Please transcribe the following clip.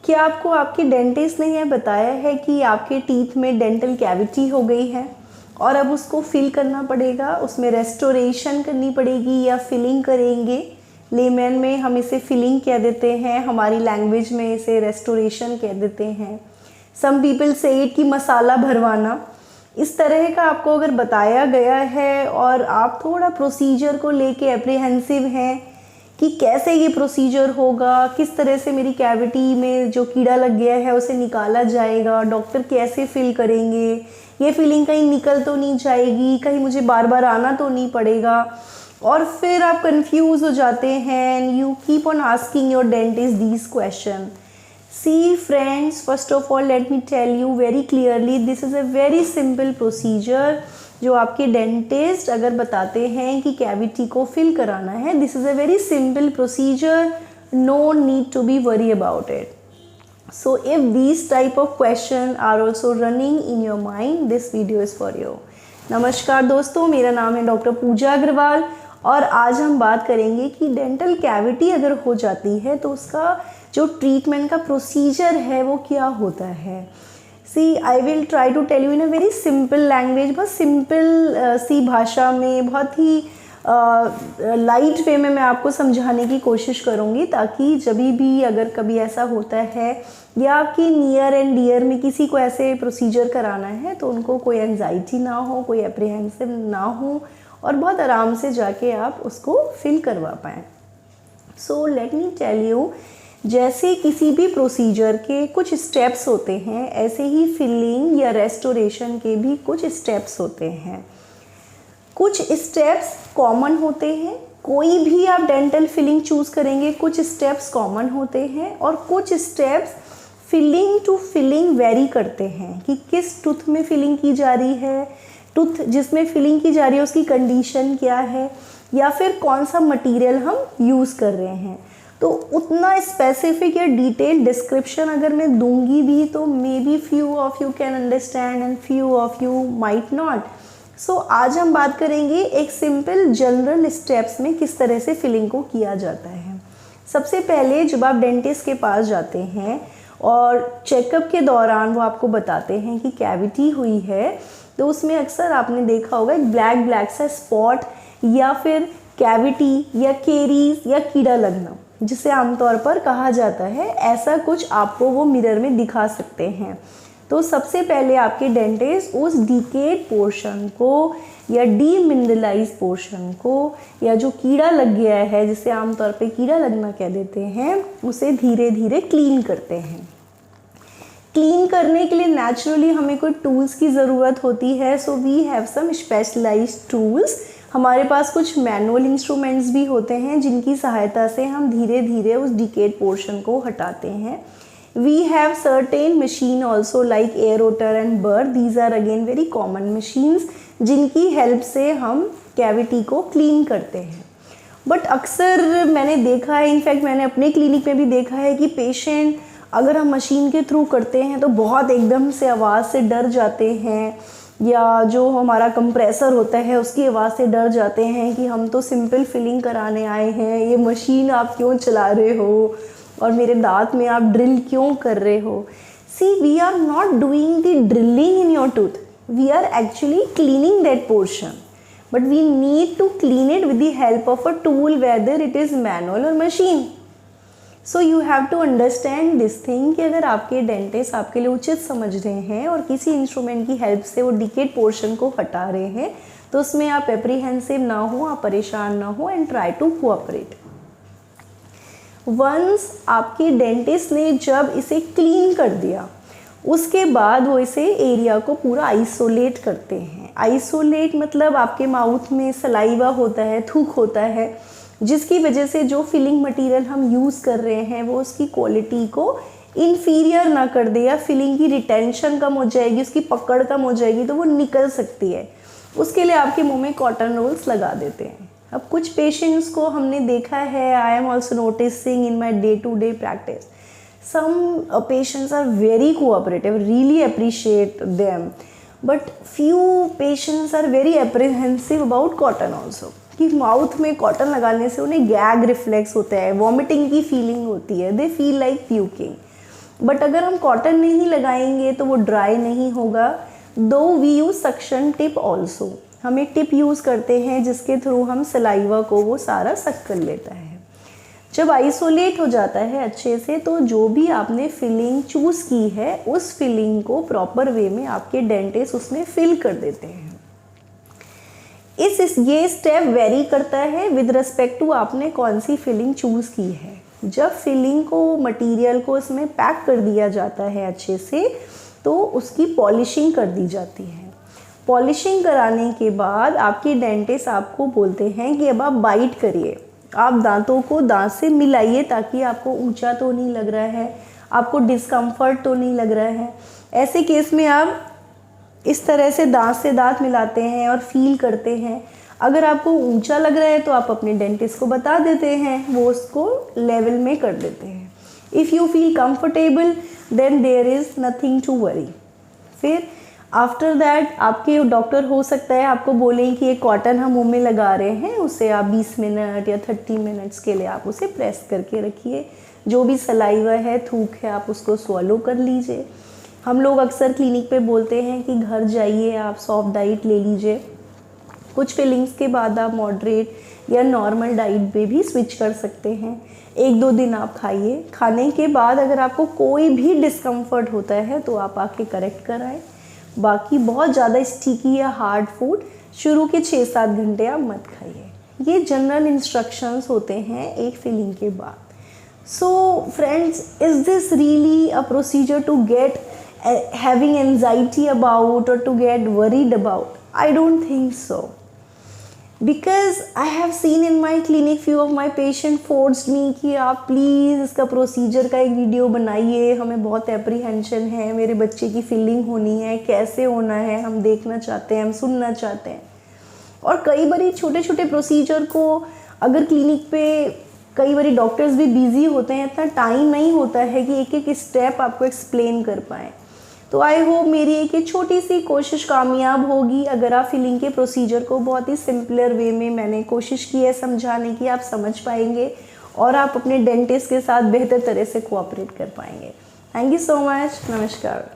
क्या आपको आपके डेंटिस्ट ने यह बताया है कि आपके टीथ में डेंटल कैविटी हो गई है और अब उसको फिल करना पड़ेगा, उसमें रेस्टोरेशन करनी पड़ेगी या फिलिंग करेंगे? लेमन में हम इसे फिलिंग कह देते हैं, हमारी लैंग्वेज में इसे रेस्टोरेशन कह देते हैं। सम पीपल से इट कि मसाला भरवाना। इस तरह का आपको अगर बताया गया है और आप थोड़ा प्रोसीजर को लेके एप्रीहेंसिव हैं कि कैसे ये प्रोसीजर होगा, किस तरह से मेरी कैविटी में जो कीड़ा लग गया है उसे निकाला जाएगा, डॉक्टर कैसे फिल करेंगे, ये फिलिंग कहीं निकल तो नहीं जाएगी, कहीं मुझे बार बार आना तो नहीं पड़ेगा, और फिर आप कंफ्यूज हो जाते हैं and you keep on asking your dentist these question. See friends, first of all let me tell you very clearly this is a very simple procedure जो आपके डेंटिस्ट अगर बताते हैं कि कैविटी को फिल कराना है, this is a very simple procedure, no need to be worry about it. So if these type of question are also running in your mind, this video is for you. नमस्कार दोस्तों, मेरा नाम है doctor पूजा अग्रवाल और आज हम बात करेंगे कि डेंटल कैविटी अगर हो जाती है तो उसका जो ट्रीटमेंट का प्रोसीजर है वो क्या होता है. See I will try to tell you in a very simple language, बहुत सिंपल सी भाषा में, बहुत ही लाइट वे में मैं आपको समझाने की कोशिश करूँगी ताकि जब भी अगर कभी ऐसा होता है या आपकी नियर एंड डियर में किसी को ऐसे प्रोसीजर कराना है तो उनको कोई एंजाइटी ना हो, कोई एप्रीहेंसिव ना हो और बहुत आराम से जाके आप उसको फिल करवा पाएँ. So let me tell you, जैसे किसी भी प्रोसीजर के कुछ स्टेप्स होते हैं ऐसे ही फिलिंग या रेस्टोरेशन के भी कुछ स्टेप्स होते हैं. कुछ स्टेप्स कॉमन होते हैं, कोई भी आप डेंटल फिलिंग चूज़ करेंगे कुछ स्टेप्स कॉमन होते हैं और कुछ steps filling to filling vary करते हैं कि किस टूथ में फिलिंग की जा रही है, टूथ जिसमें फिलिंग की जा रही है उसकी कंडीशन क्या है या फिर कौन सा मटेरियल हम यूज़ कर रहे हैं. तो उतना स्पेसिफिक या डिटेल डिस्क्रिप्शन अगर मैं दूंगी भी तो maybe few of you can understand and few of you might not. So आज हम बात करेंगे एक सिंपल जनरल स्टेप्स में किस तरह से फिलिंग को किया जाता है. सबसे पहले जब आप डेंटिस्ट के पास जाते हैं और चेकअप के दौरान वो आपको बताते हैं कि कैविटी हुई है तो उसमें अक्सर आपने देखा होगा एक ब्लैक ब्लैक सा स्पॉट या फिर कैविटी या केरीज या कीड़ा लगना जिसे आमतौर पर कहा जाता है, ऐसा कुछ आपको वो मिरर में दिखा सकते हैं. तो सबसे पहले आपके डेंटिस्ट उस डिकेड पोर्शन को या डीमिनरलाइज पोर्शन को या जो कीड़ा लग गया है जिसे आमतौर पे कीड़ा लगना कह देते हैं उसे धीरे धीरे क्लीन करते हैं. क्लीन करने के लिए नेचुरली हमें कोई टूल्स की ज़रूरत होती है. So we have some specialised tools. हमारे पास कुछ मैनुअल इंस्ट्रूमेंट्स भी होते हैं जिनकी सहायता से हम धीरे धीरे उस डिकेड पोर्शन को हटाते हैं. We have certain machine also like air rotor and burr. These are again very common machines जिनकी हेल्प से हम कैविटी को क्लीन करते हैं. बट अक्सर मैंने देखा है, इनफैक्ट मैंने अपने क्लिनिक में भी देखा है कि पेशेंट अगर हम मशीन के थ्रू करते हैं तो बहुत एकदम से आवाज़ से डर जाते हैं या जो हमारा कंप्रेसर होता है उसकी आवाज़ से डर जाते हैं कि हम तो सिंपल फिलिंग कराने आए हैं, ये मशीन आप क्यों चला रहे हो और मेरे दांत में आप ड्रिल क्यों कर रहे हो. See we are not doing the drilling in your tooth, we are actually cleaning that portion but we need to clean it with the help of a tool whether it is manual और machine. So you have to understand this thing कि अगर आपके dentist आपके लिए उचित समझ रहे हैं और किसी इंस्ट्रूमेंट की हेल्प से वो डिकेड पोर्शन को हटा रहे हैं तो उसमें आप एप्रीहेंसिव ना हो, आप परेशान ना हो and try to cooperate. Once आपके डेंटिस्ट ने जब इसे क्लीन कर दिया उसके बाद वो इसे एरिया को पूरा आइसोलेट करते हैं. आइसोलेट मतलब आपके माउथ में सलाइवा होता है, थूक होता है, जिसकी वजह से जो फिलिंग मटेरियल हम यूज़ कर रहे हैं वो उसकी क्वालिटी को इन्फीरियर ना कर दे या फिलिंग की रिटेंशन कम हो जाएगी, उसकी पकड़ कम हो जाएगी तो वो निकल सकती है. उसके लिए आपके मुंह में कॉटन रोल्स लगा देते हैं. अब कुछ पेशेंट्स को हमने देखा है, I am also noticing in my day to day practice, some patients are very cooperative, really appreciate them, but few patients are very apprehensive about cotton also कि माउथ में कॉटन लगाने से उन्हें गैग रिफ्लेक्स होता है, vomiting की feeling होती है, they feel like puking. But अगर हम कॉटन नहीं लगाएंगे तो वो ड्राई नहीं होगा। Though we use suction tip also, हम एक टिप यूज़ करते हैं जिसके थ्रू हम सलाइवा को वो सारा सक कर लेता है। जब आइसोलेट हो जाता है अच्छे से तो जो भी आपने फिलिंग चूज़ की है उस फिलिंग को प्रॉपर वे में आपके डेंटिस्ट उसमें फिल कर देते हैं। ये स्टेप वेरी करता है विद रिस्पेक्ट टू आपने कौन सी फिलिंग चूज़ की है। जब फिलिंग को मटेरियल को इसमें पैक कर दिया जाता है अच्छे से तो उसकी पॉलिशिंग कर दी जाती है। पॉलिशिंग कराने के बाद आपके डेंटिस्ट आपको बोलते हैं कि अब आप बाइट करिए, आप दांतों को दांत से मिलाइए ताकि आपको ऊंचा तो नहीं लग रहा है, आपको डिस्कम्फर्ट तो नहीं लग रहा है। ऐसे केस में आप इस तरह से दांत मिलाते हैं और फील करते हैं। अगर आपको ऊंचा लग रहा है तो आप अपने डेंटिस्ट को बता देते हैं, वो उसको लेवल में कर देते हैं। If you feel comfortable then there is nothing to worry. फिर आफ्टर दैट आपके डॉक्टर हो सकता है आपको बोलें कि ये कॉटन हम मुंह में लगा रहे हैं, उसे आप 20 मिनट या 30 मिनट्स के लिए आप उसे प्रेस करके रखिए। जो भी सलाइवा है, थूक है, आप उसको स्वॉलो कर लीजिए। हम लोग अक्सर क्लिनिक पे बोलते हैं कि घर जाइए आप सॉफ्ट डाइट ले लीजिए। कुछ फीलिंग्स के बाद आप मॉडरेट या नॉर्मल डाइट पे भी स्विच कर सकते हैं। 1-2 दिन आप खाइए। खाने के बाद अगर आपको कोई भी डिस्कम्फर्ट होता है तो आप आके करेक्ट कराएं। बाकी बहुत ज़्यादा स्टिकी या हार्ड फूड शुरू के 6-7 घंटे आप मत खाइए। ये जनरल इंस्ट्रक्शंस होते हैं एक फीलिंग के बाद। So friends, is this really a procedure to get having anxiety about or to get worried about? I don't think so, because I have seen in my clinic few of my patient forced me कि आप please इसका procedure का एक video बनाइए, हमें बहुत apprehension है, मेरे बच्चे की फीलिंग होनी है, कैसे होना है, हम देखना चाहते हैं, हम सुनना चाहते हैं। और कई बार छोटे छोटे प्रोसीजर को अगर क्लिनिक पे कई बार डॉक्टर्स भी बिजी होते हैं, इतना टाइम नहीं होता है कि एक एक स्टेप आपको एक्सप्लेन कर पाएँ। तो आई होप मेरी एक छोटी सी कोशिश कामयाब होगी। अगर आप फिलिंग के प्रोसीजर को बहुत ही सिंपलर वे में मैंने कोशिश की है समझाने की, आप समझ पाएंगे और आप अपने डेंटिस्ट के साथ बेहतर तरह से कोऑपरेट कर पाएंगे। Thank you so much. नमस्कार।